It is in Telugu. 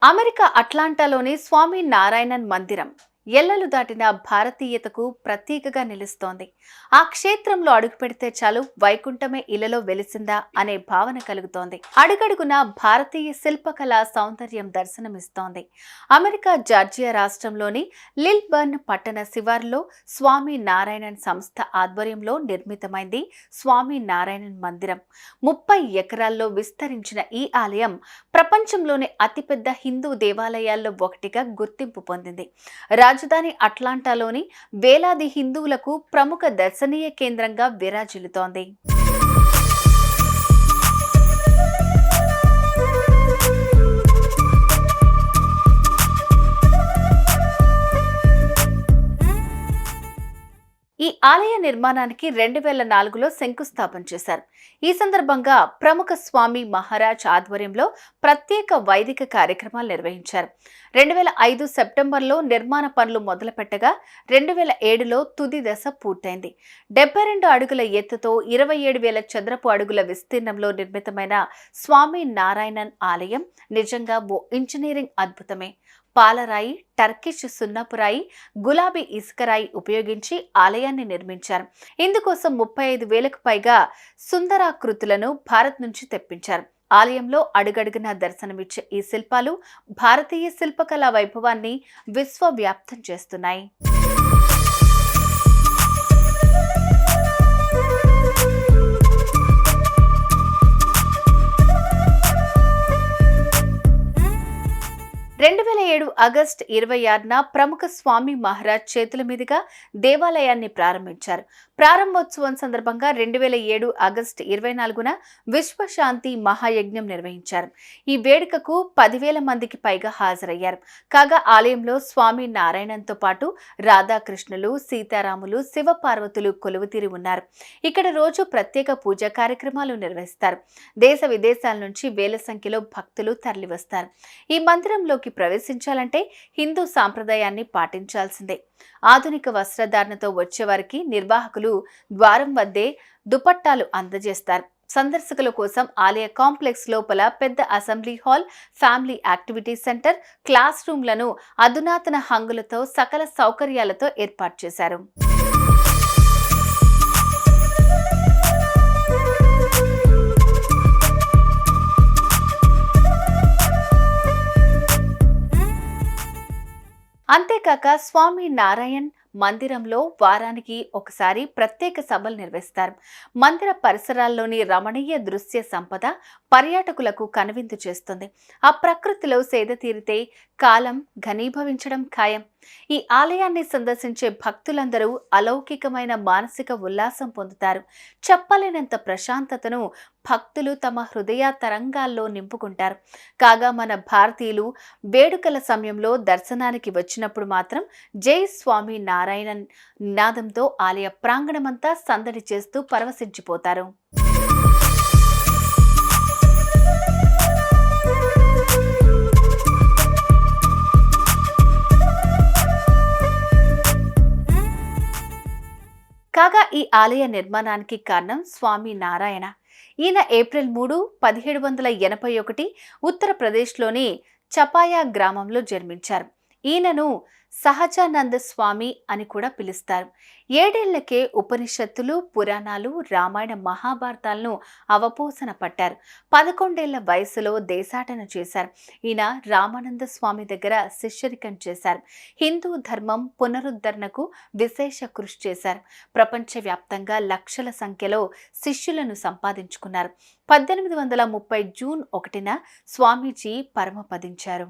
అమెరికా అట్లాంటాలోని స్వామి నారాయణన్ మందిరం ఎల్లలు దాటిన భారతీయతకు ప్రతీకగా నిలుస్తోంది. ఆ క్షేత్రంలో అడుగుపెడితే చాలు వైకుంఠమే ఇలలో వెలిసిందా అనే భావన కలుగుతోంది. అడుగడుగున భారతీయ శిల్పకళా సౌందర్యం దర్శనమిస్తోంది. అమెరికా జార్జియా రాష్ట్రంలోని లిల్బర్న్ పట్టణ శివారులో స్వామి నారాయణన్ సంస్థ ఆధ్వర్యంలో నిర్మితమైంది స్వామి నారాయణన్ మందిరం. 30 ఎకరాల్లో విస్తరించిన ఈ ఆలయం ప్రపంచంలోని అతిపెద్ద హిందూ దేవాలయాల్లో ఒకటిగా గుర్తింపు పొందింది. రాజధాని అట్లాంటాలోని వేలాది హిందువులకు ప్రముఖ దర్శనీయ కేంద్రంగా విరాజిల్లుతోంది. ఈ ఆలయ నిర్మాణానికి 2004లో శంకుస్థాపన చేశారు. ఈ సందర్భంగా ప్రముఖ స్వామి మహారాజ్ ఆధ్వర్యంలో ప్రత్యేక వైదిక కార్యక్రమాలు నిర్వహించారు. 2005 సెప్టెంబర్లో నిర్మాణ పనులు మొదలుపెట్టగా 2007లో తుది దశ పూర్తయింది. 72 అడుగుల ఎత్తుతో 27,000 చదరపు అడుగుల విస్తీర్ణంలో నిర్మితమైన స్వామి నారాయణన్ ఆలయం నిజంగా ఓ ఇంజనీరింగ్ అద్భుతమే. పాలరాయి, టర్కిష్ సున్నపురాయి, గులాబీ ఇసుకరాయి ఉపయోగించి ఆలయాన్ని నిర్మించారు. ఇందుకోసం 35,000కు పైగా సుందరాకృతులను భారత్ నుంచి తెప్పించారు. ఆలయంలో అడుగడుగునా దర్శనమిచ్చే ఈ శిల్పాలు భారతీయ శిల్పకళా వైభవాన్ని విశ్వవ్యాప్తం చేస్తున్నాయి. ఆగస్టు 26న ప్రముఖ స్వామి మహారాజ్ చేతుల మీదుగా దేవాలయాన్ని ప్రారంభించారు. ప్రారంభోత్సవం సందర్భంగా 2007 ఆగస్టు 24న విశ్వశాంతి మహాయజ్ఞం నిర్వహించారు. ఈ వేడుకకు 10,000 మందికి పైగా హాజరయ్యారు. కాగా ఆలయంలో స్వామి నారాయణన్తో పాటు రాధాకృష్ణులు, సీతారాములు, శివపార్వతులు కొలువుతీరి ఉన్నారు. ఇక్కడ రోజు ప్రత్యేక పూజా కార్యక్రమాలు నిర్వహిస్తారు. దేశ విదేశాల నుంచి వేల సంఖ్యలో భక్తులు తరలివస్తారు. ఈ మందిరంలోకి ప్రవేశించాలంటే హిందూ సాంప్రదాయాన్ని పాటించాల్సిందే. ఆధునిక వస్త్రధారణతో వచ్చేవారికి నిర్వాహకులు ద్వారం వద్దే దుపట్టాలు అందజేస్తారు. సందర్శకుల కోసం ఆలయ కాంప్లెక్స్ లోపల పెద్ద assembly hall, family activity centre, class రూమ్లను అధునాతన హంగులతో సకల సౌకర్యాలతో ఏర్పాటు చేశారు. అంతేకాక స్వామి నారాయణ్ మందిరంలో వారానికి ఒకసారి ప్రత్యేక సభలు నిర్వహిస్తారు. మందిర పరిసరాల్లోని రమణీయ దృశ్య సంపద పర్యాటకులకు కనువిందు చేస్తుంది. ఆ ప్రకృతిలో సేద తీరితే కాలం ఘనీభవించడం ఖాయం. ఈ ఆలయాన్ని సందర్శించే భక్తులందరూ అలౌకికమైన మానసిక ఉల్లాసం పొందుతారు. చెప్పలేనంత ప్రశాంతతను భక్తులు తమ హృదయ తరంగాల్లో నింపుకుంటారు. కాగా మన భారతీయులు వేడుకల సమయంలో దర్శనానికి వచ్చినప్పుడు మాత్రం జై స్వామి నారాయణన్ నినాదంతో ఆలయ ప్రాంగణమంతా సందడి చేస్తూ పరవశించిపోతారు. కాగా ఈ ఆలయ నిర్మాణానికి కారణం స్వామి నారాయణ. ఈయన ఏప్రిల్ 3, 1781 ఉత్తరప్రదేశ్లోని చపాయా గ్రామంలో జన్మించారు. ఈయనను సహజానంద స్వామి అని కూడా పిలుస్తారు. 7 ఏళ్లకే ఉపనిషత్తులు, పురాణాలు, రామాయణ, మహాభారతాలను అవపోసన పట్టారు. 11 ఏళ్ల వయసులో దేశాటన చేశారు. ఈయన రామానంద స్వామి దగ్గర శిష్యరికం చేశారు. హిందూ ధర్మం పునరుద్ధరణకు విశేష కృషి చేశారు. ప్రపంచవ్యాప్తంగా లక్షల సంఖ్యలో శిష్యులను సంపాదించుకున్నారు. 1830 జూన్ 1న స్వామీజీ పరమపదించారు.